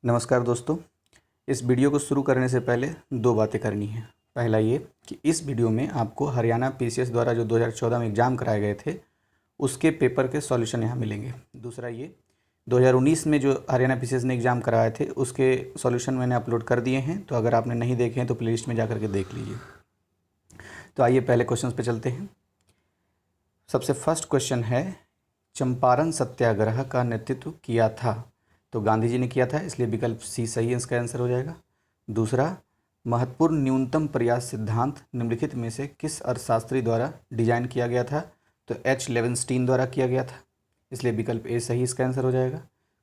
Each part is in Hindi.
नमस्कार दोस्तों। इस वीडियो को शुरू करने से पहले दो बातें करनी है। पहला ये कि इस वीडियो में आपको हरियाणा पीसीएस द्वारा जो 2014 में एग्ज़ाम कराए गए थे उसके पेपर के सॉल्यूशन यहाँ मिलेंगे। दूसरा ये 2019 में जो हरियाणा पीसीएस ने एग्ज़ाम कराए थे उसके सॉल्यूशन मैंने अपलोड कर दिए हैं, तो अगर आपने नहीं देखे हैं तो प्लेलिस्ट में जा कर के देख लीजिए। तो आइए पहले क्वेश्चन पे चलते हैं। सबसे फर्स्ट क्वेश्चन है, चंपारण सत्याग्रह का नेतृत्व किया था? तो गांधी जी ने किया था, इसलिए विकल्प सी सही है, इसका आंसर हो जाएगा। दूसरा, महत्वपूर्ण न्यूनतम प्रयास सिद्धांत निम्नलिखित में से किस अर्थशास्त्री द्वारा डिजाइन किया गया था? तो एच लेवेंस्टीन द्वारा किया गया था, इसलिए विकल्प ए सही, इसका आंसर हो जाएगा।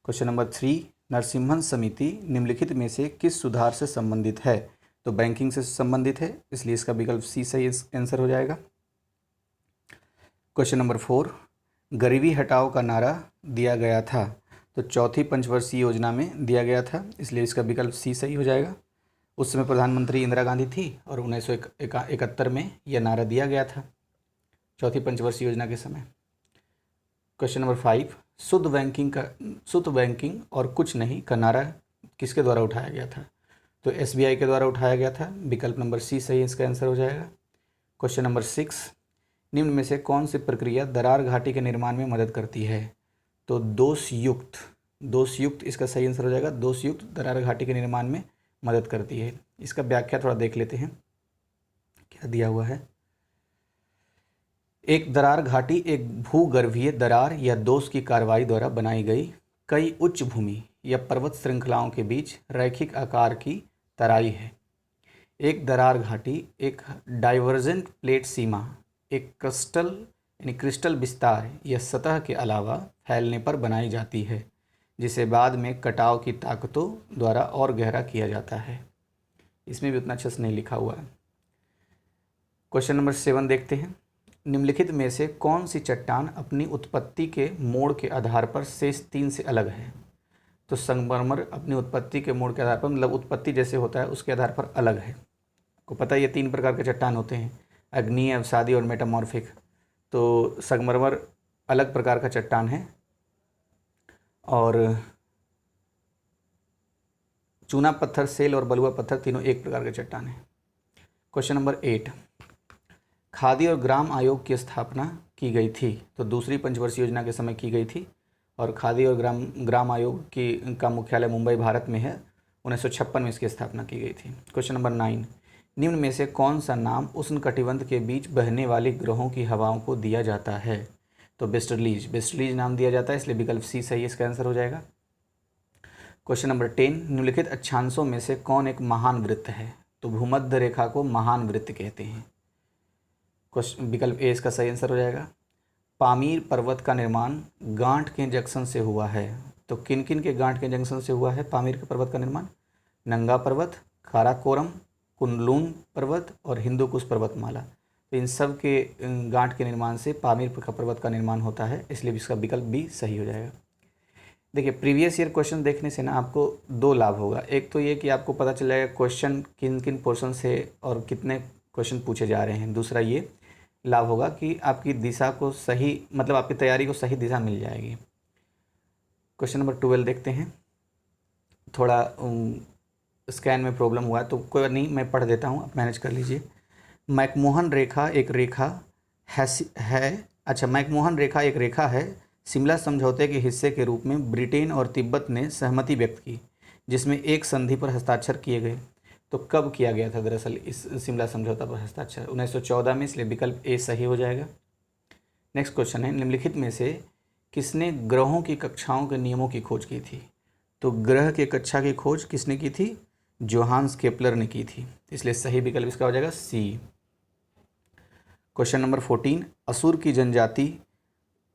क्वेश्चन नंबर 3, नरसिम्हन समिति निम्नलिखित में से किस सुधार से संबंधित है? तो बैंकिंग से संबंधित है, इसलिए इसका विकल्प सी सही आंसर हो जाएगा। क्वेश्चन नंबर 4, गरीबी हटाओ का नारा दिया गया था? तो चौथी पंचवर्षीय योजना में दिया गया था, इसलिए इसका विकल्प सी सही हो जाएगा। उस समय प्रधानमंत्री इंदिरा गांधी थी और 1971 में यह नारा दिया गया था, चौथी पंचवर्षीय योजना के समय। क्वेश्चन नंबर 5, शुद्ध बैंकिंग और कुछ नहीं का नारा किसके द्वारा उठाया गया था? तो एसबीआई के द्वारा उठाया गया था, विकल्प नंबर सी सही, इसका आंसर हो जाएगा। क्वेश्चन नंबर 6, निम्न में से कौन सी प्रक्रिया दरार घाटी के निर्माण में मदद करती है? तो दोषयुक्त इसका सही आंसर हो जाएगा। दोषयुक्त दरार घाटी के निर्माण में मदद करती है। इसका व्याख्या थोड़ा देख लेते हैं, क्या दिया हुआ है। एक दरार घाटी एक भूगर्भीय दरार या दोष की कार्रवाई द्वारा बनाई गई कई उच्च भूमि या पर्वत श्रृंखलाओं के बीच रैखिक आकार की तराई है। एक दरार घाटी एक डाइवर्जेंट प्लेट सीमा, एक क्रिस्टल विस्तार या सतह के अलावा फैलने पर बनाई जाती है, जिसे बाद में कटाव की ताकतों द्वारा और गहरा किया जाता है। इसमें भी उतना अच्छे से नहीं लिखा हुआ है। क्वेश्चन नंबर 7 देखते हैं। निम्नलिखित में से कौन सी चट्टान अपनी उत्पत्ति के मोड़ के आधार पर शेष 3 से अलग है? तो संगमरमर अपनी उत्पत्ति के मोड़ के आधार पर, मतलब उत्पत्ति जैसे होता है उसके आधार पर अलग है। को पता है ये 3 प्रकार के चट्टान होते हैं, अग्नीय, अवसादी और मेटामॉर्फिक। तो संगमरमर अलग प्रकार का चट्टान है और चूना पत्थर, सेल और बलुआ पत्थर तीनों एक प्रकार के चट्टान हैं। क्वेश्चन नंबर 8, खादी और ग्राम आयोग की स्थापना की गई थी? तो दूसरी पंचवर्षीय योजना के समय की गई थी और खादी और ग्राम आयोग का मुख्यालय मुंबई, भारत में है। 1956 में इसकी स्थापना की गई थी। क्वेश्चन नंबर 9, निम्न में से कौन सा नाम उष्णकटिबंध के बीच बहने वाले ग्रहों की हवाओं को दिया जाता है? तो वेस्टर्लीज नाम दिया जाता है, इसलिए विकल्प सी सही, इसका आंसर हो जाएगा। क्वेश्चन नंबर 10, निम्नलिखित अक्षांशों में से कौन एक महान वृत्त है? तो भूमध्य रेखा को महान वृत्त कहते हैं, विकल्प ए इसका सही आंसर हो जाएगा। पामीर पर्वत का निर्माण गांठ के जंक्शन से हुआ है, तो किन किन के गांठ के जंक्शन से हुआ है पामीर के पर्वत का निर्माण? नंगा पर्वत, काराकोरम, कुनलुन पर्वत और हिंदू कुश पर्वतमाला। तो इन सब के गांठ के निर्माण से पामीर पर्वत का निर्माण होता है, इसलिए इसका विकल्प भी सही हो जाएगा। देखिए, प्रीवियस ईयर क्वेश्चन देखने से ना आपको 2 लाभ होगा। एक तो ये कि आपको पता चल जाएगा क्वेश्चन किन किन पोर्शन से और कितने क्वेश्चन पूछे जा रहे हैं। दूसरा ये लाभ होगा कि आपकी दिशा को सही, मतलब आपकी तैयारी को सही दिशा मिल जाएगी। क्वेश्चन नंबर 12 देखते हैं। थोड़ा स्कैन में प्रॉब्लम हुआ है तो कोई नहीं, मैं पढ़ देता हूँ, आप मैनेज कर लीजिए। मैकमोहन रेखा एक रेखा मैकमोहन रेखा एक रेखा है शिमला समझौते के हिस्से के रूप में ब्रिटेन और तिब्बत ने सहमति व्यक्त की, जिसमें एक संधि पर हस्ताक्षर किए गए। तो कब किया गया था दरअसल इस शिमला समझौता पर हस्ताक्षर? 1914 में, इसलिए विकल्प ए सही हो जाएगा। नेक्स्ट क्वेश्चन है, निम्नलिखित में से किसने ग्रहों की कक्षाओं के नियमों की खोज की थी? तो ग्रह के कक्षा की खोज किसने की थी? जोहान्स केपलर ने की थी, इसलिए सही विकल्प इसका हो जाएगा सी। क्वेश्चन नंबर 14, असुर की जनजाति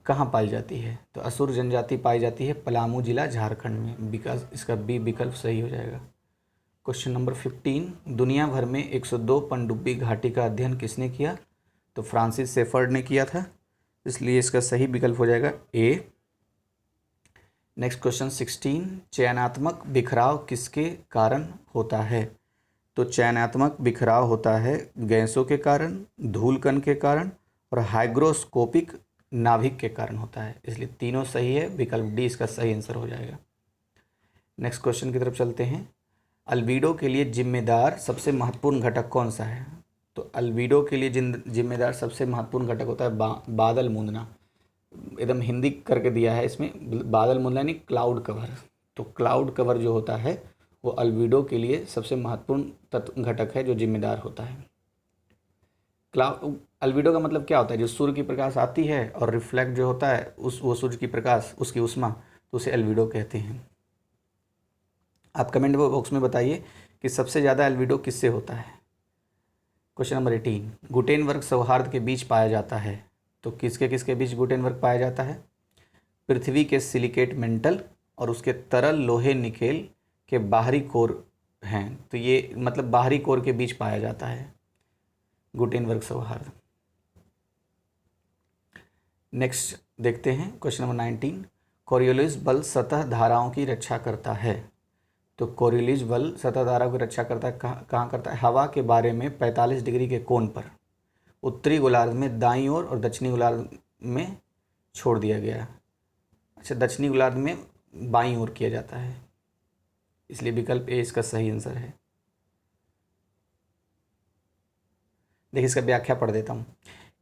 कहाँ पाई जाती है? तो असुर जनजाति पाई जाती है पलामू जिला, झारखंड में, बिकॉज इसका बी विकल्प सही हो जाएगा। क्वेश्चन नंबर 15, दुनिया भर में 102 पनडुब्बी घाटी का अध्ययन किसने किया? तो फ्रांसिस शेफर्ड ने किया था, इसलिए इसका सही विकल्प हो जाएगा ए। नेक्स्ट क्वेश्चन 16, चयनात्मक बिखराव किसके कारण होता है? तो चयनात्मक बिखराव होता है गैसों के कारण, धूलकण के कारण और हाइग्रोस्कोपिक नाभिक के कारण होता है, इसलिए तीनों सही है, विकल्प डी इसका सही आंसर हो जाएगा। नेक्स्ट क्वेश्चन की तरफ चलते हैं। अल्बिडो के लिए जिम्मेदार सबसे महत्वपूर्ण घटक कौन सा है? तो अल्बिडो के लिए जिम्मेदार सबसे महत्वपूर्ण घटक होता है बादल मूंदना। एकदम हिंदी करके दिया है इसमें, बादल मूंदना यानी क्लाउड कवर। तो क्लाउड कवर जो होता है वो अल्बिडो के लिए सबसे महत्वपूर्ण तत्व घटक है जो जिम्मेदार होता है। अल्बिडो का मतलब क्या होता है? जो सूर्य की प्रकाश आती है और रिफ्लेक्ट जो होता है वो सूर्य की प्रकाश, उसकी ऊष्मा, तो उसे अल्बिडो कहते हैं। आप कमेंट बॉक्स में बताइए कि सबसे ज़्यादा अल्बिडो किससे होता है। क्वेश्चन नंबर 18, गुटेनबर्ग सौहार्द के बीच पाया जाता है। तो किसके किसके बीच गुटेनबर्ग पाया जाता है? पृथ्वी के सिलिकेट मेंटल और उसके तरल लोहे निकेल के बाहरी कोर हैं। तो ये मतलब बाहरी कोर के बीच पाया जाता है गुटेनबर्ग सौहार्द। नेक्स्ट देखते हैं क्वेश्चन नंबर 19, कोरियोलिस बल सतह धाराओं की रक्षा करता है। तो कोरियोलिस बल सतह धाराओं की रक्षा करता है कहाँ करता है? हवा के बारे में 45 डिग्री के कोण पर उत्तरी गोलार्ध में दाईं ओर और दक्षिणी गोलार्ध में छोड़ दिया गया। अच्छा, दक्षिणी गोलार्ध में बाईं ओर किया जाता है, इसलिए विकल्प ए इसका सही आंसर है। देखिए इसका व्याख्या पढ़ देता हूँ।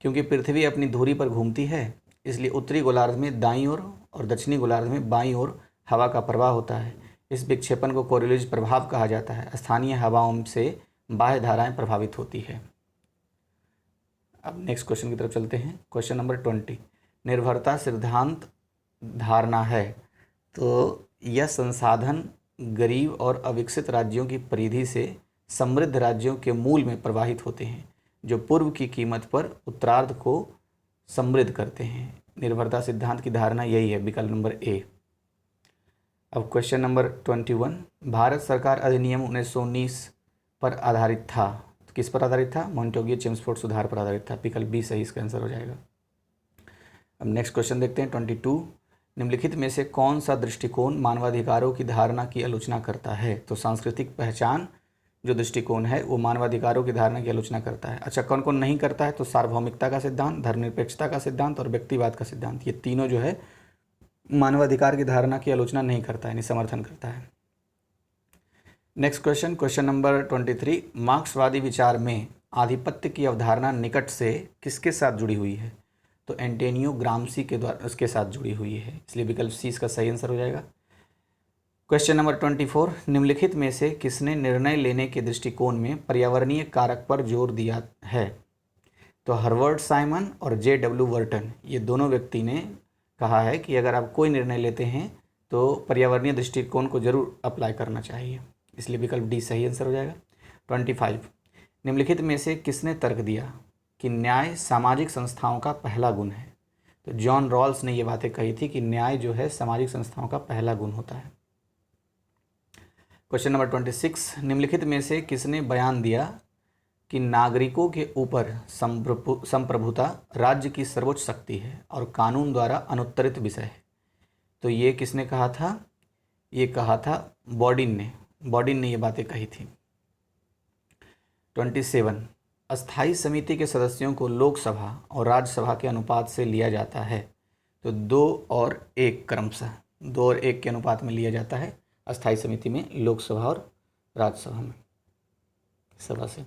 क्योंकि पृथ्वी अपनी धुरी पर घूमती है इसलिए उत्तरी गोलार्ध में दाईं ओर और दक्षिणी गोलार्ध में बाईं ओर हवा का प्रवाह होता है। इस विक्षेपण को कोरियोलिस प्रभाव कहा जाता है। स्थानीय हवाओं से बाह्य धाराएं प्रभावित होती है। अब नेक्स्ट क्वेश्चन की तरफ चलते हैं। क्वेश्चन नंबर 20, निर्भरता सिद्धांत धारणा है। तो यह संसाधन गरीब और अविकसित राज्यों की परिधि से समृद्ध राज्यों के मूल में प्रवाहित होते हैं, जो पूर्व की कीमत पर उत्तरार्ध को समृद्ध करते हैं। निर्भरता सिद्धांत की धारणा यही है, विकल्प नंबर ए। अब क्वेश्चन नंबर 21, भारत सरकार अधिनियम 1919 पर आधारित था। तो किस पर आधारित था? मॉन्टेग्यू चेम्सफोर्ड सुधार पर आधारित था। विकल्प बी सही इसका आंसर हो जाएगा। अब नेक्स्ट क्वेश्चन देखते हैं 22, निम्नलिखित में से कौन सा दृष्टिकोण मानवाधिकारों की धारणा की आलोचना करता है? तो सांस्कृतिक पहचान जो दृष्टिकोण है वो मानवाधिकारों की धारणा की आलोचना करता है। अच्छा, कौन कौन नहीं करता है? तो सार्वभौमिकता का सिद्धांत, धर्मनिरपेक्षता का सिद्धांत और व्यक्तिवाद का सिद्धांत, ये तीनों जो है मानवाधिकार की धारणा की आलोचना नहीं करता है, यानी समर्थन करता है। नेक्स्ट क्वेश्चन, क्वेश्चन नंबर 23, मार्क्सवादी विचार में आधिपत्य की अवधारणा निकट से किसके साथ जुड़ी हुई है? तो एंटोनियो ग्राम्सी के द्वारा उसके साथ जुड़ी हुई है, इसलिए विकल्प सी इसका सही आंसर हो जाएगा। क्वेश्चन नंबर 24, निम्नलिखित में से किसने निर्णय लेने के दृष्टिकोण में पर्यावरणीय कारक पर जोर दिया है? तो हर्बर्ट साइमन और जे.डब्ल्यू. वर्टन, ये दोनों व्यक्ति ने कहा है कि अगर आप कोई निर्णय लेते हैं तो पर्यावरणीय दृष्टिकोण को जरूर अप्लाई करना चाहिए, इसलिए विकल्प डी सही आंसर हो जाएगा। 25, निम्नलिखित में से किसने तर्क दिया कि न्याय सामाजिक संस्थाओं का पहला गुण है? तो जॉन रॉल्स ने ये बातें कही थी कि न्याय जो है सामाजिक संस्थाओं का पहला गुण होता है। क्वेश्चन नंबर 26, निम्नलिखित में से किसने बयान दिया कि नागरिकों के ऊपर संप्रभुता राज्य की सर्वोच्च शक्ति है और कानून द्वारा अनुत्तरित विषय है? तो ये किसने कहा था? ये कहा था बॉडिन ने ये बातें कही थी। 27, अस्थाई समिति के सदस्यों को लोकसभा और राज्यसभा के अनुपात से लिया जाता है। तो 2 और 1 क्रमशः 2 और 1 के अनुपात में लिया जाता है अस्थाई समिति में, लोकसभा और राज्यसभा में सभा से।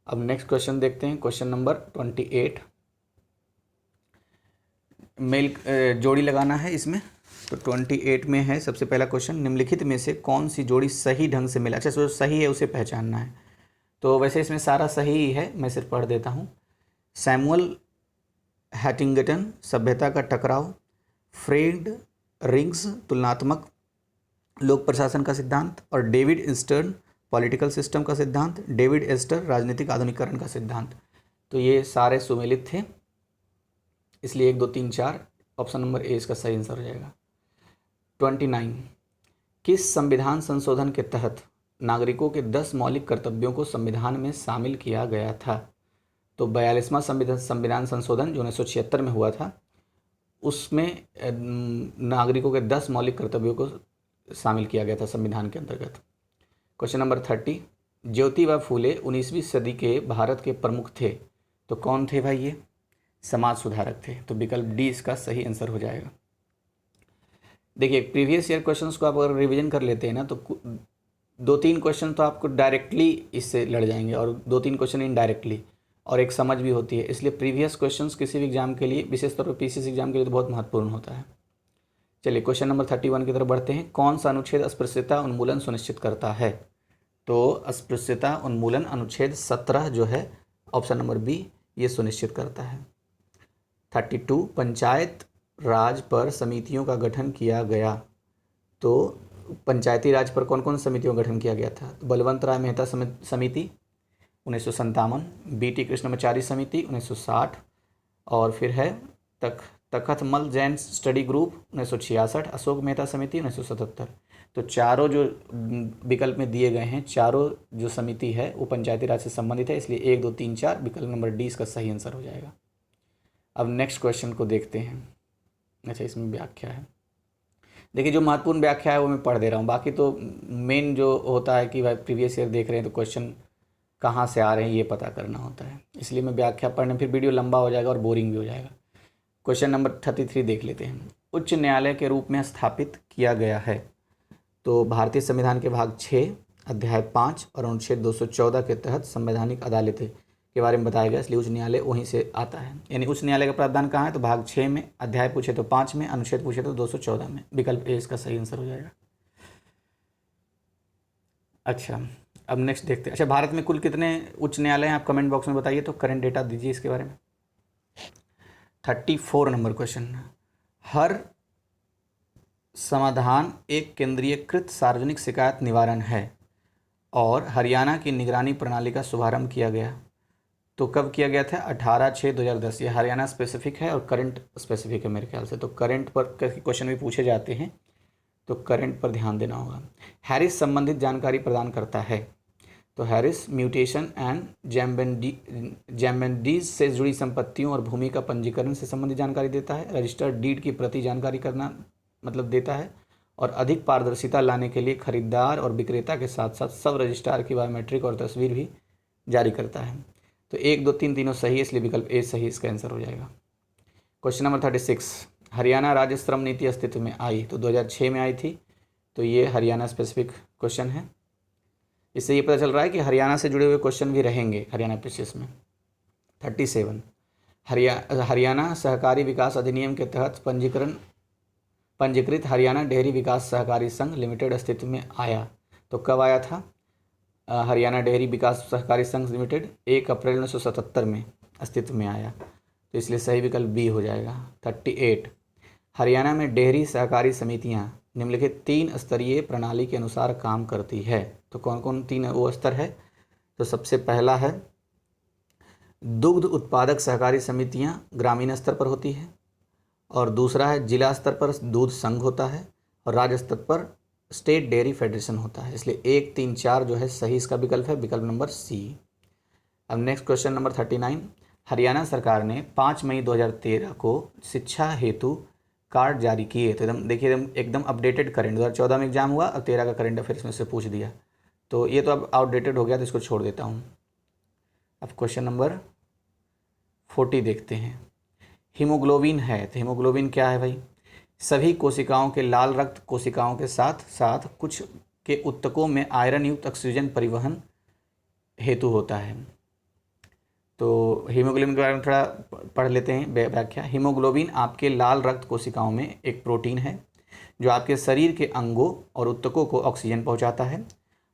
अब नेक्स्ट क्वेश्चन देखते हैं, क्वेश्चन नंबर 28, मेल जोड़ी लगाना है इसमें। तो 28 में है सबसे पहला क्वेश्चन, निम्नलिखित में से कौन सी जोड़ी सही ढंग से मिला? अच्छा, जो सही है उसे पहचानना है। तो वैसे इसमें सारा सही ही है, मैं सिर्फ पढ़ देता हूँ। सैमुअल हैटिंगटन, सभ्यता का टकराव, फ्रेड रिंग्स, तुलनात्मक लोक प्रशासन का सिद्धांत, और डेविड ईस्टर्न, पॉलिटिकल सिस्टम का सिद्धांत, डेविड एस्टर, राजनीतिक आधुनिकीकरण का सिद्धांत। तो ये सारे सुमेलित थे, इसलिए 1, 2, 3, 4 ऑप्शन नंबर ए इसका सही आंसर हो जाएगा। 29, किस संविधान संशोधन के तहत नागरिकों के 10 मौलिक कर्तव्यों को संविधान में शामिल किया गया था? तो 42वां संविधान संशोधन जो 1976 में हुआ था, उसमें नागरिकों के 10 मौलिक कर्तव्यों को शामिल किया गया था संविधान के अंतर्गत। क्वेश्चन नंबर 30, ज्योतिबा फूले 19वीं सदी के भारत के प्रमुख थे। तो कौन थे भाई? ये समाज सुधारक थे। तो विकल्प डी इसका सही आंसर हो जाएगा। देखिए प्रीवियस ईयर क्वेश्चंस को आप अगर रिवीजन कर लेते हैं ना तो 2-3 क्वेश्चन तो आपको डायरेक्टली इससे लड़ जाएंगे और 2-3 क्वेश्चन इनडायरेक्टली, और एक समझ भी होती है। इसलिए प्रीवियस क्वेश्चंस किसी भी एग्जाम के लिए, विशेष तौर पर पीसीएस एग्जाम के लिए तो बहुत महत्वपूर्ण होता है। चलिए क्वेश्चन नंबर 31 की तरफ बढ़ते हैं। कौन सा अनुच्छेद अस्पृश्यता उन्मूलन सुनिश्चित करता है? तो अस्पृश्यता उन्मूलन अनुच्छेद 17 जो है, ऑप्शन नंबर बी, ये सुनिश्चित करता है। 32 पंचायत राज पर समितियों का गठन किया गया। तो पंचायती राज पर कौन कौन समितियों का गठन किया गया था? तो बलवंत राय मेहता समिति 1957, बीटी कृष्णमाचारी समिति 1960, और फिर है तखतमल जैन स्टडी ग्रुप 1966, अशोक मेहता समिति 1977। तो चारों जो विकल्प में दिए गए हैं, चारों जो समिति है वो पंचायती राज से संबंधित है, इसलिए 1, 2, 3, 4 विकल्प नंबर डी इसका सही आंसर हो जाएगा। अब नेक्स्ट क्वेश्चन को देखते हैं। अच्छा, इसमें व्याख्या है। देखिए जो महत्वपूर्ण व्याख्या है वो मैं पढ़ दे रहा हूँ, बाकी तो मेन जो होता है कि भाई प्रीवियस ईयर देख रहे हैं तो क्वेश्चन कहाँ से आ रहे हैं ये पता करना होता है, इसलिए मैं व्याख्या पढ़ने, फिर वीडियो लंबा हो जाएगा और बोरिंग भी हो जाएगा। क्वेश्चन नंबर 33 देख लेते हैं। उच्च न्यायालय के रूप में स्थापित किया गया है। तो भारतीय संविधान के भाग 6 अध्याय 5 और अनुच्छेद 214 के तहत संवैधानिक अदालतें के बारे में बताया गया, इसलिए उच्च न्यायालय वहीं से आता है। यानी उच्च न्यायालय का प्रावधान कहाँ है? तो भाग 6 में, अध्याय पूछे तो 5 में, अनुच्छेद पूछे तो 214 में। विकल्प ए इसका सही आंसर हो जाएगा। अच्छा, अब नेक्स्ट देखते हैं। अच्छा, भारत में कुल कितने उच्च न्यायालय हैं? आप कमेंट बॉक्स में बताइए, तो करंट डेटा दीजिए इसके बारे में। 34 नंबर क्वेश्चन। हर समाधान एक केंद्रीयकृत सार्वजनिक शिकायत निवारण है और हरियाणा की निगरानी प्रणाली का शुभारंभ किया गया। तो कब किया गया था? 18/6/2010। ये हरियाणा स्पेसिफिक है और करंट स्पेसिफिक है मेरे ख्याल से, तो करंट पर क्वेश्चन भी पूछे जाते हैं, तो करंट पर ध्यान देना होगा। हैरिस संबंधित जानकारी प्रदान करता है। तो हैरिस म्यूटेशन एंड जैम्बेंडीज से जुड़ी संपत्तियों और भूमि का पंजीकरण से संबंधित जानकारी देता है। रजिस्टर्ड डीड की प्रति जानकारी करना मतलब देता है, और अधिक पारदर्शिता लाने के लिए खरीदार और विक्रेता के साथ साथ सब रजिस्ट्रार की बायोमेट्रिक और तस्वीर भी जारी करता है। तो 1, 2, 3 तीनों सही है, इसलिए विकल्प ए सही इसका आंसर हो जाएगा। Question number 36। हरियाणा राज्य श्रम नीति अस्तित्व में आई। तो 2006 में आई थी, तो ये हरियाणा स्पेसिफिक क्वेश्चन है। इससे ये पता चल रहा है कि हरियाणा से जुड़े हुए क्वेश्चन भी रहेंगे हरियाणा पीसीएस में। 37 हरियाणा सहकारी विकास अधिनियम के तहत पंजीकृत हरियाणा डेयरी विकास सहकारी संघ लिमिटेड अस्तित्व में आया। तो कब आया था? हरियाणा डेयरी विकास सहकारी संघ लिमिटेड 1 अप्रैल 1977 में अस्तित्व में आया, तो इसलिए सही विकल्प बी हो जाएगा। 38 हरियाणा में डेयरी सहकारी समितियां निम्नलिखित 3 स्तरीय प्रणाली के अनुसार काम करती है। तो कौन कौन 3 वो स्तर है? तो सबसे पहला है दुग्ध उत्पादक सहकारी समितियां ग्रामीण स्तर पर होती है, और दूसरा है जिला स्तर पर दूध संघ होता है, और राज्य स्तर पर स्टेट डेयरी फेडरेशन होता है। इसलिए 1, 3, 4 जो है सही इसका विकल्प है, विकल्प नंबर सी। अब नेक्स्ट क्वेश्चन नंबर 39। हरियाणा सरकार ने 5 मई 2013 को शिक्षा हेतु कार्ड जारी किए। तो एकदम देखिए, एकदम अपडेटेड करंट, 2014 में एग्जाम हुआ और 13 का करंट अफेयर्स में से पूछ दिया, तो ये तो अब आउटडेटेड हो गया, तो इसको छोड़ देता हूँ। अब क्वेश्चन नंबर 40 देखते हैं। हीमोग्लोबिन है, तो हीमोग्लोबिन क्या है भाई? सभी कोशिकाओं के लाल रक्त कोशिकाओं के साथ साथ कुछ के ऊतकों में आयरन युक्त ऑक्सीजन परिवहन हेतु होता है। तो हीमोग्लोबिन के बारे में थोड़ा पढ़ लेते हैं व्याख्या। हीमोग्लोबिन आपके लाल रक्त कोशिकाओं में एक प्रोटीन है जो आपके शरीर के अंगों और ऊतकों को ऑक्सीजन पहुंचाता है,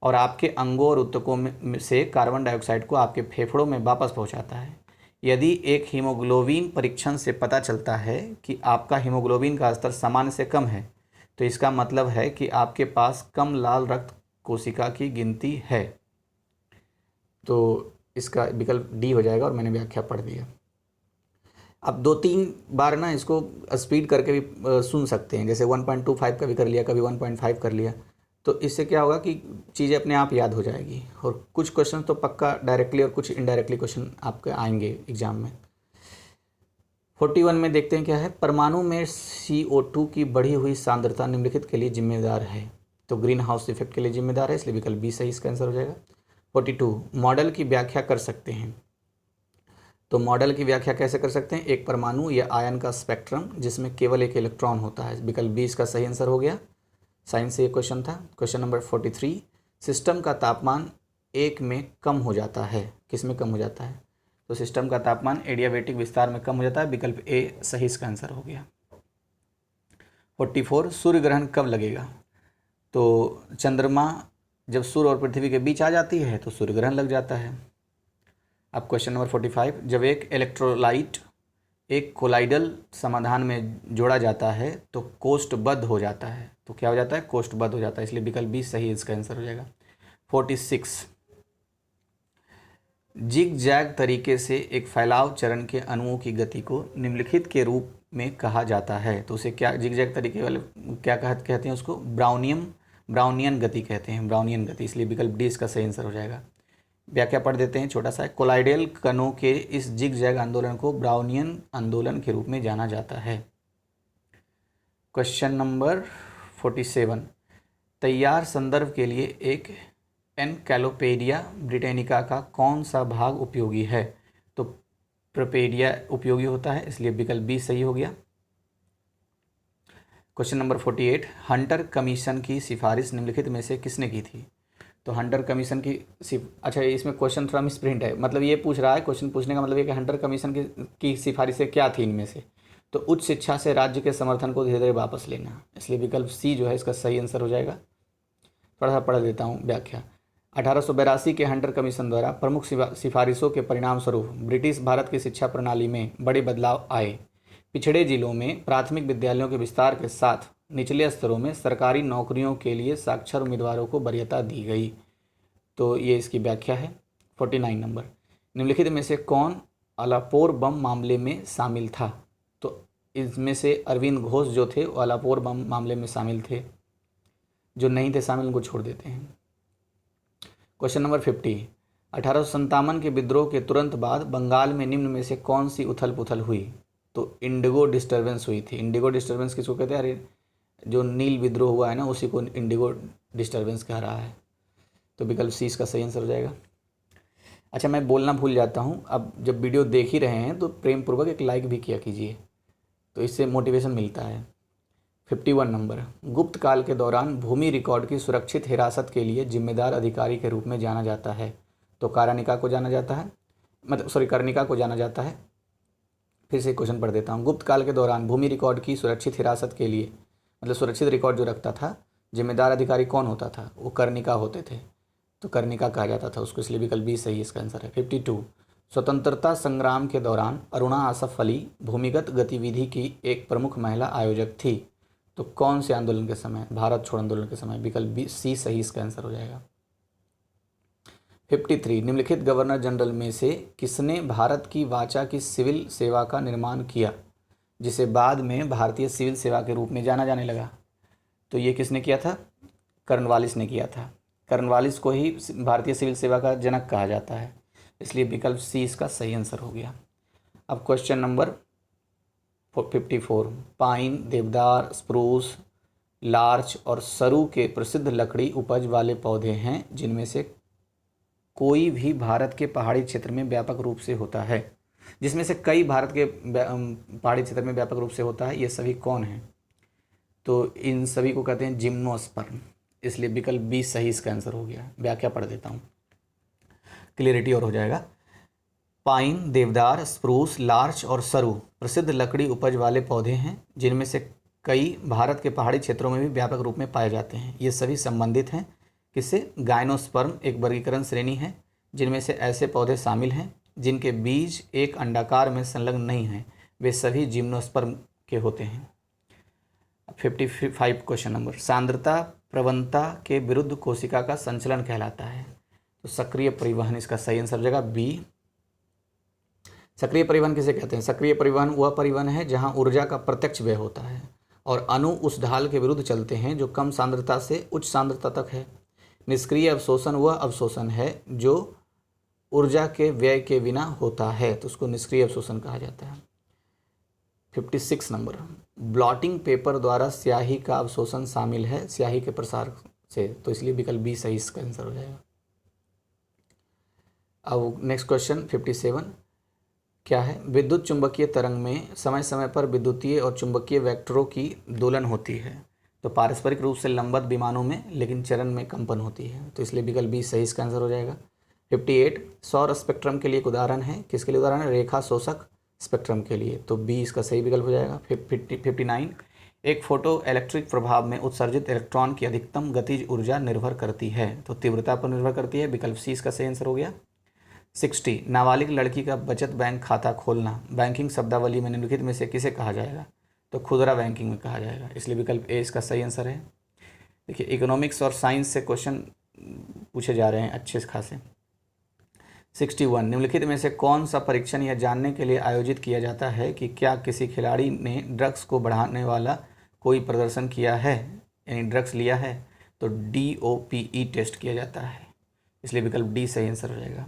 और आपके अंगों और ऊतकों में से कार्बन डाइऑक्साइड को आपके फेफड़ों में वापस पहुंचाता है। यदि एक हीमोग्लोबिन परीक्षण से पता चलता है कि आपका हीमोग्लोबिन का स्तर सामान्य से कम है, तो इसका मतलब है कि आपके पास कम लाल रक्त कोशिका की गिनती है। तो इसका विकल्प डी हो जाएगा, और मैंने व्याख्या पढ़ दिया। अब 2-3 बार ना इसको स्पीड करके भी सुन सकते हैं, जैसे 1.25 का भी कर लिया, कभी 1.5 कर लिया, तो इससे क्या होगा कि चीज़ें अपने आप याद हो जाएगी, और कुछ क्वेश्चन तो पक्का डायरेक्टली और कुछ इनडायरेक्टली क्वेश्चन आपके आएंगे एग्जाम में। 41 में देखते हैं क्या है। परमाणु में CO2 की बढ़ी हुई सांद्रता निम्नलिखित के लिए जिम्मेदार है। तो ग्रीन हाउस इफेक्ट के लिए जिम्मेदार है, इसलिए विकल्प बी सही इसका आंसर हो जाएगा। 42 मॉडल की व्याख्या कर सकते हैं। तो मॉडल की व्याख्या कैसे कर सकते हैं? एक परमाणु या आयन का स्पेक्ट्रम जिसमें केवल एक इलेक्ट्रॉन होता है। विकल्प बी इसका सही आंसर हो गया। साइंस से ये क्वेश्चन था। क्वेश्चन नंबर 43, सिस्टम का तापमान एक में कम हो जाता है, किस में कम हो जाता है? तो सिस्टम का तापमान एडियाबेटिक विस्तार में कम हो जाता है। विकल्प ए सही इसका आंसर हो गया। 44, सूर्य ग्रहण कब लगेगा? तो चंद्रमा जब सूर्य और पृथ्वी के बीच आ जाती है तो सूर्य ग्रहण लग जाता है। अब क्वेश्चन नंबर 45, जब एक इलेक्ट्रोलाइट एक कोलाइडल समाधान में जोड़ा जाता है तो कोष्ठबद्ध हो जाता है। तो क्या हो जाता है? कोष्ठबद्ध हो जाता है। इसलिए विकल्प बी सही इसका आंसर हो जाएगा। 46, जिग जैग तरीके से एक फैलाव चरण के अणुओं की गति को निम्नलिखित के रूप में कहा जाता है। तो उसे क्या, जिग जैग तरीके वाले क्या कहते हैं? उसको ब्राउनियन गति कहते हैं, ब्राउनियन गति। इसलिए विकल्प डी इसका सही आंसर हो जाएगा। व्याख्या पढ़ देते हैं छोटा सा। कोलाइडल कणों के इस जिग जैग आंदोलन को ब्राउनियन आंदोलन के रूप में जाना जाता है। क्वेश्चन नंबर 47, तैयार संदर्भ के लिए एक एनकैलोपेडिया ब्रिटेनिका का कौन सा भाग उपयोगी है? तो प्रोपेडिया उपयोगी होता है। इसलिए विकल्प बी सही हो गया। क्वेश्चन नंबर 48, हंटर कमीशन की सिफारिश निम्नलिखित में से किसने की थी? तो हंटर कमीशन की अच्छा, इसमें क्वेश्चन थोड़ा मिसप्रिंट है। मतलब ये पूछ रहा है, क्वेश्चन पूछने का मतलब ये कि हंटर कमीशन की सिफारिशें क्या थी इनमें से? तो उच्च शिक्षा से राज्य के समर्थन को धीरे धीरे वापस लेना। इसलिए विकल्प सी जो है इसका सही आंसर हो जाएगा। थोड़ा सा पढ़ देता हूँ व्याख्या। 1882 के हंटर कमीशन द्वारा प्रमुख सिफारिशों के परिणाम स्वरूप ब्रिटिश भारत की शिक्षा प्रणाली में बड़े बदलाव आए। पिछड़े जिलों में प्राथमिक विद्यालयों के विस्तार के साथ निचले स्तरों में सरकारी नौकरियों के लिए साक्षर उम्मीदवारों को वरीयता दी गई। तो ये इसकी व्याख्या है। 49 नंबर, निम्नलिखित में से कौन अलापोर बम मामले में शामिल था? तो इसमें से अरविंद घोष जो थे वो अलापोर बम मामले में शामिल थे। जो नहीं थे शामिल उनको छोड़ देते हैं। क्वेश्चन नंबर 50, 1857 के विद्रोह के तुरंत बाद बंगाल में निम्न में से कौन सी उथल पुथल हुई? तो इंडिगो डिस्टर्बेंस हुई थी। इंडिगो डिस्टर्बेंस किसको कहते हैं? अरे जो नील विद्रोह हुआ है ना, उसी को इंडिगो डिस्टर्बेंस कह रहा है। तो विकल्प सी इसका सही आंसर हो जाएगा। अच्छा, मैं बोलना भूल जाता हूँ। अब जब वीडियो देख ही रहे हैं तो प्रेम पूर्वक एक लाइक भी किया कीजिए, तो इससे मोटिवेशन मिलता है। 51 नंबर, गुप्त काल के दौरान भूमि रिकॉर्ड की सुरक्षित हिरासत के लिए जिम्मेदार अधिकारी के रूप में जाना जाता है। तो कर्णिका को जाना जाता है, कर्णिका को जाना जाता है। फिर से क्वेश्चन पढ़ देता हूँ। गुप्त काल के दौरान भूमि रिकॉर्ड की सुरक्षित हिरासत के लिए, मतलब सुरक्षित रिकॉर्ड जो रखता था, जिम्मेदार अधिकारी कौन होता था? वो कर्णिका होते थे। तो कर्णिका कहा जाता था उसको। इसलिए विकल्प बी सही इसका आंसर है। 52, स्वतंत्रता संग्राम के दौरान अरुणा आसफ अली भूमिगत गतिविधि की एक प्रमुख महिला आयोजक थी। तो कौन से आंदोलन के समय? भारत छोड़ आंदोलन के समय। विकल्प बी सी सही इसका आंसर हो जाएगा। 53, निम्नलिखित गवर्नर जनरल में से किसने भारत की वाचा की सिविल सेवा का निर्माण किया, जिसे बाद में भारतीय सिविल सेवा के रूप में जाना जाने लगा? तो ये किसने किया था? कर्नवालिस ने किया था। कर्नवालिस को ही भारतीय सिविल सेवा का जनक कहा जाता है। इसलिए विकल्प सी इसका सही आंसर हो गया। अब क्वेश्चन नंबर 54, पाइन, देवदार, स्प्रूस, लार्च और सरू के प्रसिद्ध लकड़ी उपज वाले पौधे हैं जिनमें से कोई भी भारत के पहाड़ी क्षेत्र में व्यापक रूप से होता है। जिसमें से कई भारत के पहाड़ी क्षेत्र में व्यापक रूप से होता है। ये सभी कौन हैं? तो इन सभी को कहते हैं जिम्नोस्पर्म। इसलिए विकल्प बी सही इसका आंसर हो गया। व्याख्या पढ़ देता हूँ, क्लियरिटी और हो जाएगा। पाइन, देवदार, स्प्रूस, लार्च और सरू प्रसिद्ध लकड़ी उपज वाले पौधे हैं जिनमें से कई भारत के पहाड़ी क्षेत्रों में भी व्यापक रूप में पाए जाते हैं। ये सभी संबंधित हैं किससे? गायनोस्पर्म एक वर्गीकरण श्रेणी है जिनमें से ऐसे पौधे शामिल हैं जिनके बीज एक अंडाकार में संलग्न नहीं हैं। वे सभी जिम्नोस्पर्म के होते हैं। 55 क्वेश्चन नंबर, सांद्रता प्रवणता के विरुद्ध कोशिका का संचलन कहलाता है। तो सक्रिय परिवहन इसका सही आंसर हो जाएगा बी। सक्रिय परिवहन किसे कहते हैं? सक्रिय परिवहन वह परिवहन है जहां ऊर्जा का प्रत्यक्ष व्यय होता है और अणु उस ढाल के विरुद्ध चलते हैं जो कम सांद्रता से उच्च सांद्रता तक है। निष्क्रिय अवशोषण वह अवशोषण है जो ऊर्जा के व्यय के बिना होता है, तो उसको निष्क्रिय अवशोषण कहा जाता है। 56 नंबर, ब्लॉटिंग पेपर द्वारा स्याही का अवशोषण शामिल है स्याही के प्रसार से। तो इसलिए विकल्प बी सही इसका आंसर हो जाएगा। अब नेक्स्ट क्वेश्चन 57, क्या है? विद्युत चुंबकीय तरंग में समय समय पर विद्युतीय और चुंबकीय वेक्टरों की दोलन होती है। तो पारस्परिक रूप से लंबवत विमानों में, लेकिन चरण में कंपन होती है। तो इसलिए विकल्प बी सही इसका आंसर हो जाएगा। 58 सौर स्पेक्ट्रम के लिए एक उदाहरण है। किसके लिए उदाहरण है? रेखा शोषक स्पेक्ट्रम के लिए। तो बी इसका सही विकल्प हो जाएगा। 59 एक फोटो इलेक्ट्रिक प्रभाव में उत्सर्जित इलेक्ट्रॉन की अधिकतम गतिज ऊर्जा निर्भर करती है। तो तीव्रता पर निर्भर करती है। विकल्प सी इसका सही आंसर हो गया। 60 नाबालिग लड़की का बचत बैंक खाता खोलना बैंकिंग शब्दावली में निम्नलिखित में से किसे कहा जाएगा? तो खुदरा बैंकिंग में कहा जाएगा। इसलिए विकल्प ए इसका सही आंसर है। देखिए इकोनॉमिक्स और साइंस से क्वेश्चन पूछे जा रहे हैं अच्छे खासे। 61 निम्नलिखित में से कौन सा परीक्षण यह जानने के लिए आयोजित किया जाता है कि क्या किसी खिलाड़ी ने ड्रग्स को बढ़ाने वाला कोई प्रदर्शन किया है, यानी ड्रग्स लिया है? तो DOPE टेस्ट किया जाता है। इसलिए विकल्प डी सही आंसर हो जाएगा।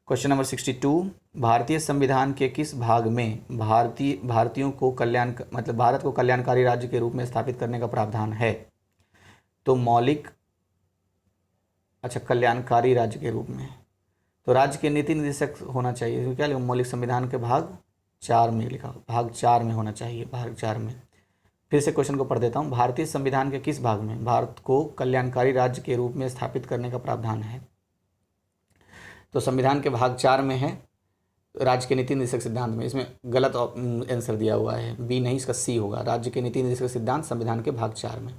क्वेश्चन नंबर 62 भारतीय संविधान के किस भाग में भारतीयों को भारत को कल्याणकारी राज्य के रूप में स्थापित करने का प्रावधान है? तो कल्याणकारी राज्य के रूप में, तो राज्य के नीति निर्देशक होना चाहिए। तो क्या लिखा? मौलिक संविधान के भाग 4 में लिखा, भाग 4 में होना चाहिए, भाग 4 में। फिर से क्वेश्चन को पढ़ देता हूँ। भारतीय संविधान के किस भाग में भारत को कल्याणकारी राज्य के रूप में स्थापित करने का प्रावधान है? तो संविधान के भाग 4 में है, राज्य के नीति निर्देशक सिद्धांत में। इसमें गलत आंसर दिया हुआ है, बी नहीं, इसका सी होगा। राज्य के नीति निर्देशक सिद्धांत संविधान के भाग 4 में।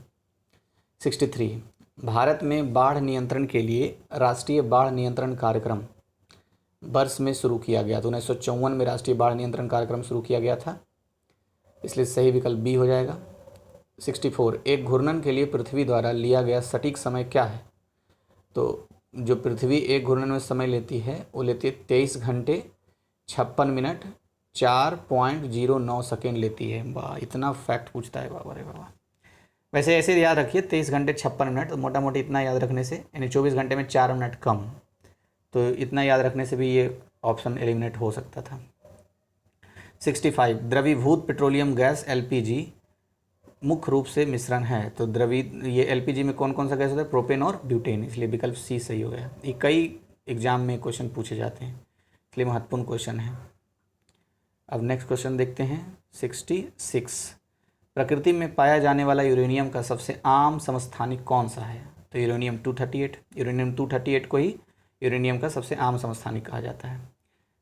63 भारत में बाढ़ नियंत्रण के लिए राष्ट्रीय बाढ़ नियंत्रण कार्यक्रम वर्ष में शुरू किया गया। तो 1954 में राष्ट्रीय बाढ़ नियंत्रण कार्यक्रम शुरू किया गया था। इसलिए सही विकल्प बी हो जाएगा। 64 एक घूर्णन के लिए पृथ्वी द्वारा लिया गया सटीक समय क्या है? तो जो पृथ्वी एक घूर्णन में समय लेती है वो लेती है 23 घंटे 56 मिनट 4.09 सेकेंड लेती है। वाह, इतना फैक्ट पूछता है बाबा रे बाबा। वैसे ऐसे याद रखिए 23 घंटे 56 मिनट, तो मोटा मोटी इतना याद रखने से, यानी 24 घंटे में 4 मिनट कम, तो इतना याद रखने से भी ये ऑप्शन एलिमिनेट हो सकता था। 65 द्रवीभूत पेट्रोलियम गैस LPG मुख्य रूप से मिश्रण है। तो ये LPG में कौन कौन सा गैस होता है? प्रोपेन और ब्यूटेन। इसलिए विकल्प सी सही हो गया। ये कई एग्जाम में क्वेश्चन पूछे जाते हैं, इसलिए महत्वपूर्ण क्वेश्चन है। अब नेक्स्ट क्वेश्चन देखते हैं। 66 प्रकृति में पाया जाने वाला यूरेनियम का सबसे आम समस्थानिक कौन सा है? तो यूरेनियम 238 को ही यूरेनियम का सबसे आम समस्थानिक कहा जाता है।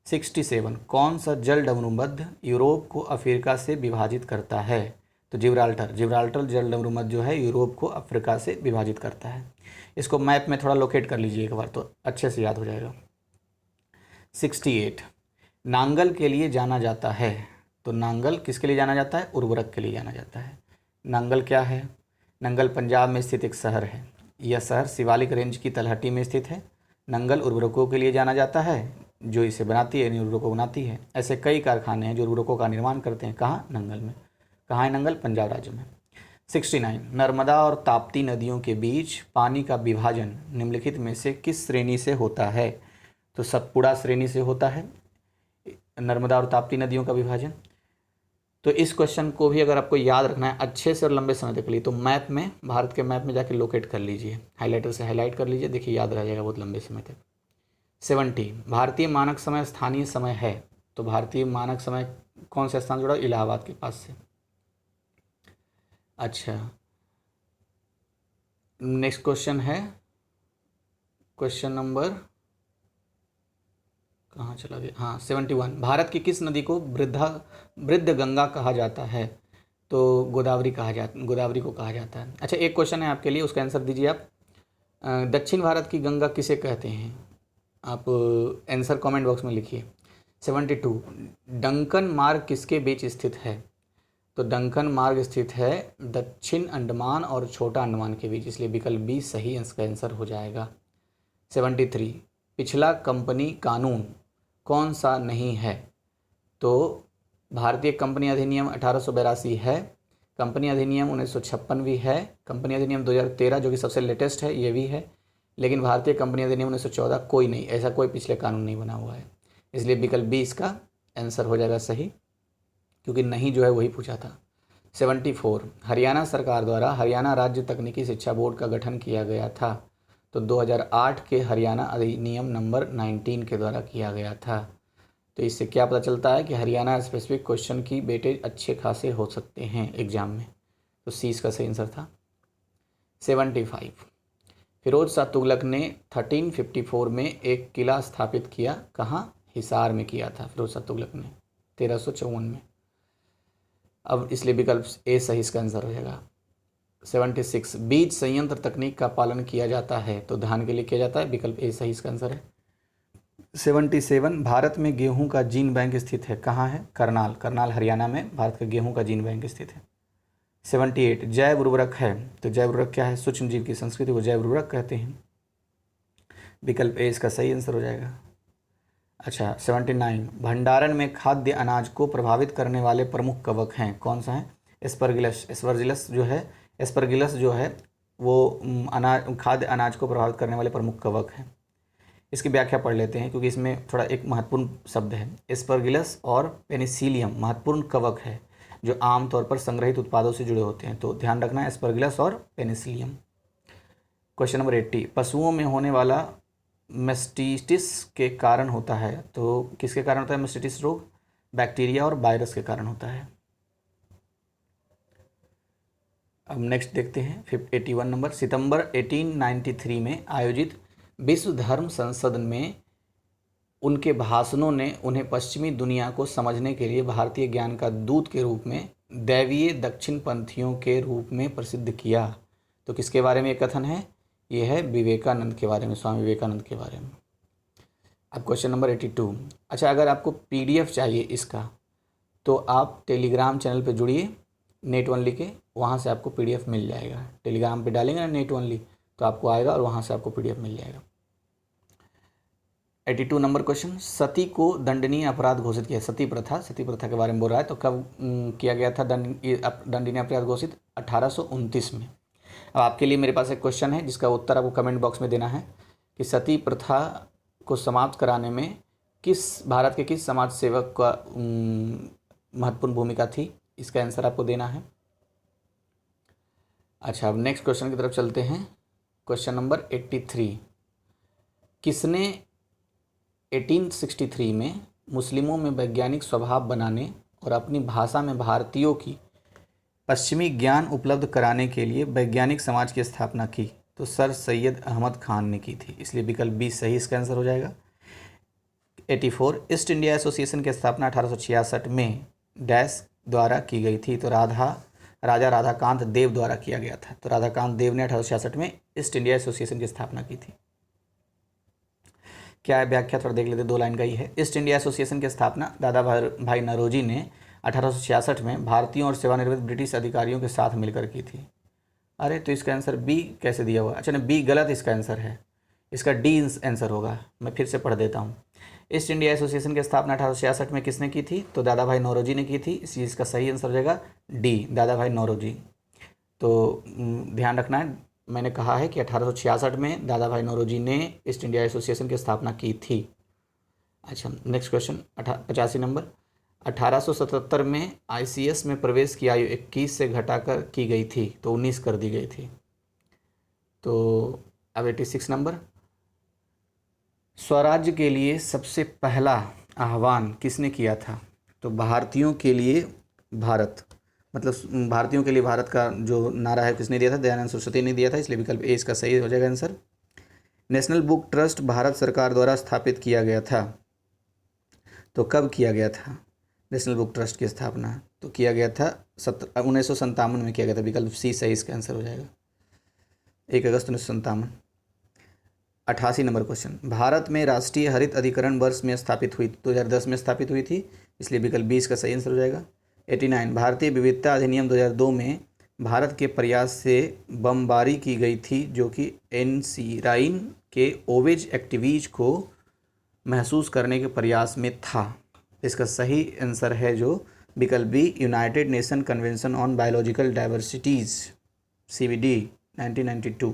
67 कौन सा जल डमरूमध्य यूरोप को अफ्रीका से विभाजित करता है? तो जिब्राल्टर जल डमरूमध्य जो है यूरोप को अफ्रीका से विभाजित करता है। इसको मैप में थोड़ा लोकेट कर लीजिए एक बार, तो अच्छे से याद हो जाएगा। 68 नांगल के लिए जाना जाता है। तो नांगल किसके लिए जाना जाता है? उर्वरक के लिए जाना जाता है। नांगल क्या है? नंगल पंजाब में स्थित एक शहर है। यह शहर शिवालिक रेंज की तलहटी में स्थित है। नंगल उर्वरकों के लिए जाना जाता है, जो इसे बनाती है, यानी उर्वरकों बनाती है। ऐसे कई कारखाने हैं जो उर्वरकों का निर्माण करते हैं। कहाँ? नंगल में। कहाँ है नंगल? पंजाब राज्य में। 69 नर्मदा और ताप्ती नदियों के बीच पानी का विभाजन निम्नलिखित में से किस श्रेणी से होता है? तो सतपुड़ा श्रेणी से होता है नर्मदा और ताप्ती नदियों का विभाजन। तो इस क्वेश्चन को भी अगर आपको याद रखना है अच्छे से और लंबे समय तक के लिए, तो मैप में, भारत के मैप में जाके लोकेट कर लीजिए, हाइलाइटर से हाईलाइट कर लीजिए, देखिए याद रह जाएगा बहुत लंबे समय तक। 70 भारतीय मानक समय स्थानीय समय है। तो भारतीय मानक समय कौन सा स्थान जुड़ा? इलाहाबाद के पास से। अच्छा, नेक्स्ट क्वेश्चन है क्वेश्चन नंबर, कहाँ चला गया? हाँ, 71 भारत की किस नदी को वृद्ध गंगा कहा जाता है? तो गोदावरी को कहा जाता है। अच्छा, एक क्वेश्चन है आपके लिए, उसका आंसर दीजिए आप। दक्षिण भारत की गंगा किसे कहते हैं? आप आंसर कमेंट बॉक्स में लिखिए। 72 डंकन मार्ग किसके बीच स्थित है? तो डंकन मार्ग स्थित है दक्षिण अंडमान और छोटा अंडमान के बीच, इसलिए विकल्प बी सही इसका आंसर हो जाएगा। 73 पिछला कंपनी कानून कौन सा नहीं है? तो भारतीय कंपनी अधिनियम 1882 है, कंपनी अधिनियम 1956 भी है, कंपनी अधिनियम 2013 जो कि सबसे लेटेस्ट है ये भी है, लेकिन भारतीय कंपनी अधिनियम 1914 कोई नहीं, ऐसा कोई पिछले कानून नहीं बना हुआ है। इसलिए विकल्प बी इसका आंसर हो जाएगा सही, क्योंकि नहीं जो है वही पूछा था। 74 हरियाणा सरकार द्वारा हरियाणा राज्य तकनीकी शिक्षा बोर्ड का गठन किया गया था। तो 2008 के हरियाणा अधिनियम नंबर 19 के द्वारा किया गया था। तो इससे क्या पता चलता है कि हरियाणा स्पेसिफिक क्वेश्चन की वेटेज अच्छे खासे हो सकते हैं एग्जाम में। तो सी इसका सही आंसर था। 75, फिरोज शाह तुगलक ने 1354 में एक किला स्थापित किया, कहाँ? हिसार में किया था फिरोज शाह तुगलक ने 1354 में। अब इसलिए विकल्प ए सही इसका आंसर हो जाएगा। 76, बीज संयंत्र तकनीक का पालन किया जाता है, तो धान के लिए किया जाता है, विकल्प ए सही इसका आंसर है। 77, भारत में गेहूं का जीन बैंक स्थित है, कहाँ है? करनाल, करनाल हरियाणा में भारत का गेहूं का जीन बैंक स्थित है। 78, जैव उर्वरक है, तो जैव उर्वरक क्या है? सूक्ष्म जीव की संस्कृति को जैव उर्वरक कहते हैं, विकल्प ए इसका सही आंसर हो जाएगा। अच्छा 79, भंडारण में खाद्य अनाज को प्रभावित करने वाले प्रमुख कवक हैं, कौन सा है? एस्परगिलस, एस्परगिलस जो है वो अनाज खाद्य अनाज को प्रभावित करने वाले प्रमुख कवक हैं। इसकी व्याख्या पढ़ लेते हैं क्योंकि इसमें थोड़ा एक महत्वपूर्ण शब्द है। एस्परगिलस और पेनिसिलियम महत्वपूर्ण कवक है जो आमतौर पर संग्रहित उत्पादों से जुड़े होते हैं, तो ध्यान रखना एस्परगिलस और पेनिसिलियम। क्वेश्चन नंबर 80, पशुओं में होने वाला मेस्टिटिस के कारण होता है, तो किसके कारण होता है मेस्टिटिस रोग? बैक्टीरिया और वायरस के कारण होता है। अब नेक्स्ट देखते हैं 81 नंबर, सितंबर 1893 में आयोजित विश्व धर्म संसद में उनके भाषणों ने उन्हें पश्चिमी दुनिया को समझने के लिए भारतीय ज्ञान का दूत के रूप में दैवीय दक्षिणपंथियों के रूप में प्रसिद्ध किया। तो किसके बारे में ये कथन है? ये है विवेकानंद के बारे में, स्वामी विवेकानंद के बारे में। अब क्वेश्चन नंबर 82, अच्छा अगर आपको PDF चाहिए इसका तो आप टेलीग्राम चैनल पे जुड़िए नेट ओनली के, वहाँ से आपको PDF मिल जाएगा। टेलीग्राम पे डालेंगे ना नेट ओनली तो आपको आएगा और वहाँ से आपको PDF मिल जाएगा। 82 नंबर क्वेश्चन, सती को दंडनीय अपराध घोषित किया, सती प्रथा के बारे में बोल रहा है, तो कब किया गया था दंडनीय अपराध घोषित? 1829 में। अब आपके लिए मेरे पास एक क्वेश्चन है जिसका उत्तर आपको कमेंट बॉक्स में देना है कि सती प्रथा को समाप्त कराने में भारत के किस समाज सेवक का महत्वपूर्ण भूमिका थी? इसका आंसर आपको देना है। अच्छा अब नेक्स्ट क्वेश्चन की तरफ चलते हैं। क्वेश्चन नंबर 83, किसने 1863 में मुस्लिमों में वैज्ञानिक स्वभाव बनाने और अपनी भाषा में भारतीयों की पश्चिमी ज्ञान उपलब्ध कराने के लिए वैज्ञानिक समाज की स्थापना की? तो सर सैयद अहमद खान ने की थी, इसलिए विकल्प बी सही इसका आंसर हो जाएगा। 84, ईस्ट इंडिया एसोसिएशन की स्थापना 1866 में डैश द्वारा की गई थी, तो राजा राधाकांत देव द्वारा किया गया था। तो राधाकांत देव ने 1866 में ईस्ट इंडिया एसोसिएशन की स्थापना की थी। क्या है व्याख्या, थोड़ा देख लेते, 2 लाइन का ही है। ईस्ट इंडिया एसोसिएशन की स्थापना दादा भाई नौरोजी ने 1866 में भारतीयों और सेवानिवृत्त ब्रिटिश अधिकारियों के साथ मिलकर की थी। अरे तो इसका आंसर बी कैसे दिया हुआ? अच्छा नहीं, बी गलत इसका आंसर है, इसका डी आंसर होगा। मैं फिर से पढ़ देता हूँ। ईस्ट इंडिया एसोसिएशन की स्थापना 1866 में किसने की थी? तो दादा भाई नौरोजी ने की थी, इस चीज़ का सही आंसर हो जाएगा डी, दादा भाई नौरोजी। तो ध्यान रखना है, मैंने कहा है कि 1866 में दादा भाई नौरोजी ने ईस्ट इंडिया एसोसिएशन की स्थापना की थी। अच्छा नेक्स्ट क्वेश्चन 85 नंबर, 1877 में ICS में प्रवेश की आयु 21 से घटाकर की गई थी, तो 19 कर दी गई थी। तो अब 86 नंबर, स्वराज्य के लिए सबसे पहला आह्वान किसने किया था? तो भारतीयों के लिए भारत, मतलब भारतीयों के लिए भारत का जो नारा है किसने दिया था? दयानंद सरस्वती ने दिया था, इसलिए विकल्प ए इसका सही हो जाएगा answer. National book trust Bharat सरकार द्वारा स्थापित किया गया था, तो कब किया गया था नेशनल बुक ट्रस्ट की स्थापना? तो किया गया था 1957 में किया गया था, विकल्प सी सही इसका आंसर हो जाएगा, 1 अगस्त 1957। 88 नंबर क्वेश्चन, भारत में राष्ट्रीय हरित अधिकरण वर्ष में स्थापित हुई? 2010 में स्थापित हुई थी, इसलिए विकल्प 20 का सही आंसर हो जाएगा। 89, भारतीय विविधता अधिनियम 2002 में भारत के प्रयास से बमबारी की गई थी जो कि एनसीराइन के ओवेज एक्टिविज को महसूस करने के प्रयास में था। इसका सही आंसर है जो विकल्प B, United Nation Convention on Biological Diversities CBD 1992।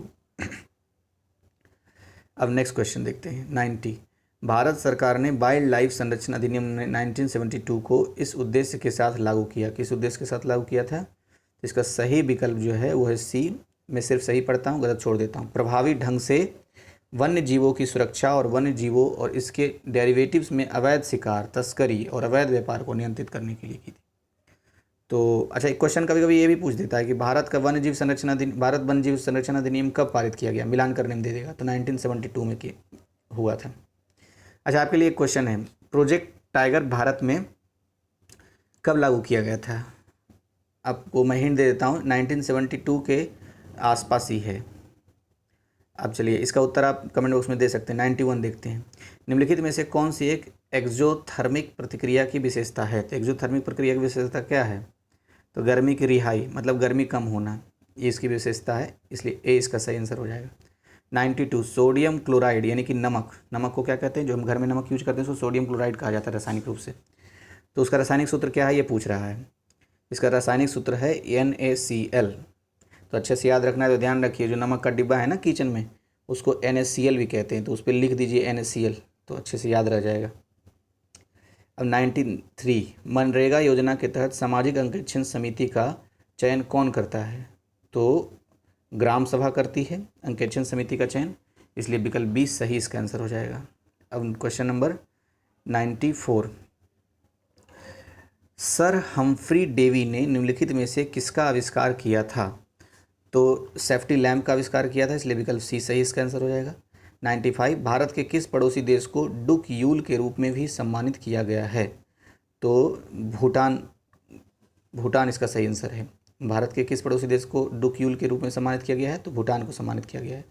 अब नेक्स्ट क्वेश्चन देखते हैं 90, भारत सरकार ने वाइल्ड लाइफ संरक्षण अधिनियम 1972 को इस उद्देश्य के साथ लागू किया? किस उद्देश्य के साथ लागू किया था? इसका सही विकल्प जो है वो है सी। मैं सिर्फ सही पढ़ता हूँ, गलत छोड़ देता हूँ। प्रभावी ढंग से वन्य जीवों की सुरक्षा और वन्य जीवों और इसके डेरिवेटिव्स में अवैध शिकार, तस्करी और अवैध व्यापार को नियंत्रित करने के लिए की थी। तो अच्छा, एक क्वेश्चन कभी कभी ये भी पूछ देता है कि भारत वन्य जीव संरक्षण अधिनियम कब पारित किया गया, मिलान करने में दे देगा, तो 1972 में हुआ था। अच्छा, आपके लिए एक क्वेश्चन है, प्रोजेक्ट टाइगर भारत में कब लागू किया गया था? आपको मैं हिंट दे देता हूँ, 1972 के आसपास ही है। अब चलिए इसका उत्तर आप कमेंट बॉक्स में दे सकते हैं। 91 देखते हैं, निम्नलिखित में से कौन सी एक एक्सोथर्मिक प्रतिक्रिया की विशेषता है? तो एक्सोथर्मिक प्रक्रिया की विशेषता क्या है? तो गर्मी की रिहाई, मतलब गर्मी कम होना, ये इसकी विशेषता है, इसलिए ए इसका सही आंसर हो जाएगा। 92 सोडियम क्लोराइड यानी कि नमक को क्या कहते हैं? जो हम घर में नमक यूज करते हैं उसको सोडियम क्लोराइड कहा जाता है रासायनिक रूप से। तो उसका रासायनिक सूत्र क्या है ये पूछ रहा है। इसका रासायनिक सूत्र है NaCl। तो अच्छे से याद रखना है, तो ध्यान रखिए, जो नमक का डिब्बा है ना किचन में, उसको NaCl भी कहते हैं, तो उस पर लिख दीजिए NaCl, तो अच्छे से याद रह जाएगा। अब 93 मनरेगा योजना के तहत सामाजिक अंकेक्षण समिति का चयन कौन करता है? तो ग्राम सभा करती है अंकेक्षण समिति का चयन, इसलिए विकल्प 20 सही इसका आंसर हो जाएगा। अब question number 94, sir Humphry Davy ने निम्नलिखित में से किसका आविष्कार किया था? तो सेफ्टी लैम्प का आविष्कार किया था, इसलिए विकल्प सी सही इसका आंसर हो जाएगा। 95 भारत के किस पड़ोसी देश को डुक यूल के रूप में भी सम्मानित किया गया है? तो भूटान इसका सही आंसर है। भारत के किस पड़ोसी देश को डुक यूल के रूप में सम्मानित किया गया है? तो भूटान को सम्मानित किया गया है,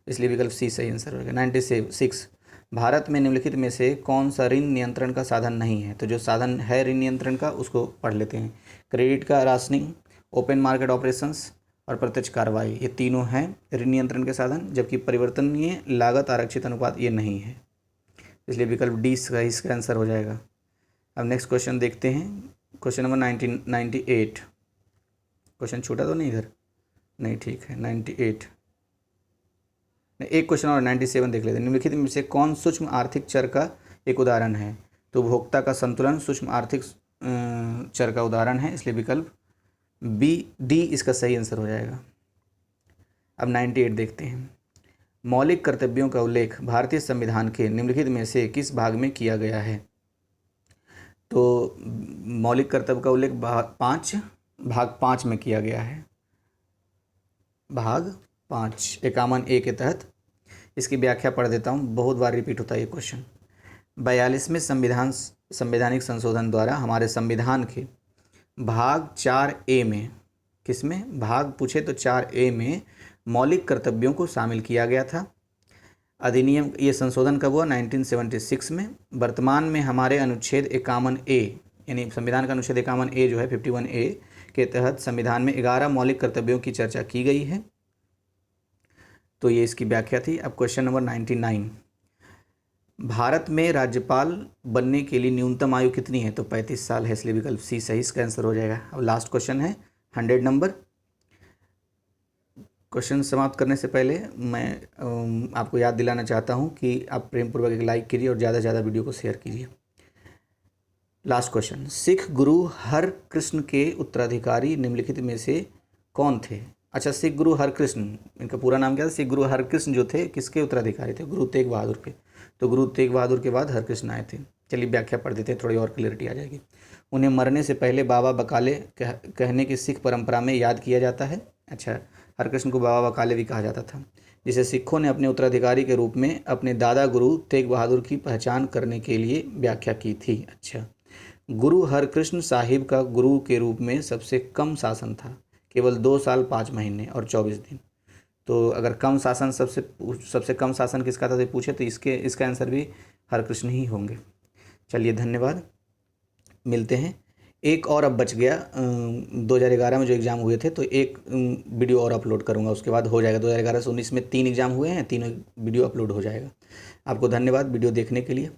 इसलिए विकल्प सी सही आंसर होगा। 96 भारत में निम्नलिखित में से कौन सा ऋण नियंत्रण का साधन नहीं है? तो जो साधन है ऋण नियंत्रण का उसको पढ़ लेते हैं। क्रेडिट का राशनिंग, ओपन मार्केट ऑपरेशंस और प्रत्यक्ष कार्रवाई, ये तीनों हैं ऋण नियंत्रण के साधन, जबकि परिवर्तनीय लागत आरक्षित अनुपात ये नहीं है, इसलिए विकल्प डी इसका आंसर हो जाएगा। अब नेक्स्ट क्वेश्चन देखते हैं, क्वेश्चन नंबर 98। क्वेश्चन छूटा तो नहीं इधर? नहीं, ठीक है। 98 एक क्वेश्चन और 97 देख लेते हैं। निम्नलिखित में से कौन सूक्ष्म आर्थिक चर का एक उदाहरण है? तो उपभोक्ता का संतुलन सूक्ष्म आर्थिक चर का उदाहरण है, इसलिए विकल्प डी इसका सही आंसर हो जाएगा। अब 98 देखते हैं, मौलिक कर्तव्यों का उल्लेख भारतीय संविधान के निम्नलिखित में से किस भाग में किया गया है? तो मौलिक कर्तव्य का उल्लेख भाग 5 में किया गया है, भाग 5 51 ए के तहत। इसकी व्याख्या पढ़ देता हूँ, बहुत बार रिपीट होता है ये क्वेश्चन। 42वें संवैधानिक संशोधन द्वारा हमारे संविधान के भाग 4A में, किसमें भाग पूछे तो 4A में मौलिक कर्तव्यों को शामिल किया गया था। अधिनियम ये संशोधन कब हुआ? 1976 में। वर्तमान में हमारे अनुच्छेद 51A यानी संविधान का अनुच्छेद 51A जो है 51A के तहत संविधान में 11 मौलिक कर्तव्यों की चर्चा की गई है। तो ये इसकी व्याख्या थी। अब क्वेश्चन नंबर 99, भारत में राज्यपाल बनने के लिए न्यूनतम आयु कितनी है? तो 35 साल है, इसलिए विकल्प सी सही इसका आंसर हो जाएगा। अब लास्ट क्वेश्चन है 100 नंबर। क्वेश्चन समाप्त करने से पहले मैं आपको याद दिलाना चाहता हूं कि आप प्रेमपूर्वक एक लाइक कीजिए और ज़्यादा से ज़्यादा वीडियो को शेयर कीजिए। लास्ट क्वेश्चन, सिख गुरु हर कृष्ण के उत्तराधिकारी निम्नलिखित में से कौन थे? अच्छा, सिख गुरु हरकृष्ण, इनका पूरा नाम क्या था? सिख गुरु हरकृष्ण जो थे किसके उत्तराधिकारी थे? गुरु तेग बहादुर के। तो गुरु तेग बहादुर के बाद हरकृष्ण आए थे। चलिए व्याख्या पढ़ देते हैं, थोड़ी और क्लियरिटी आ जाएगी। उन्हें मरने से पहले बाबा बकाले कहने की सिख परंपरा में याद किया जाता है। अच्छा, हरकृष्ण को बाबा बकाले भी कहा जाता था, जिसे सिखों ने अपने उत्तराधिकारी के रूप में अपने दादा गुरु तेग बहादुर की पहचान करने के लिए व्याख्या की थी। अच्छा, गुरु हरकृष्ण साहिब का गुरु के रूप में सबसे कम शासन था, केवल 2 साल 5 महीने और 24 दिन। तो अगर कम शासन सबसे कम शासन किसका था तो पूछे तो इसका आंसर भी हरकृष्ण ही होंगे। चलिए धन्यवाद, मिलते हैं। एक और अब बच गया, 2011 में जो एग्ज़ाम हुए थे तो एक वीडियो और अपलोड करूंगा, उसके बाद हो जाएगा। 2011 से 19 में 3 एग्ज़ाम हुए हैं, तीनों वीडियो अपलोड हो जाएगा। आपको धन्यवाद वीडियो देखने के लिए।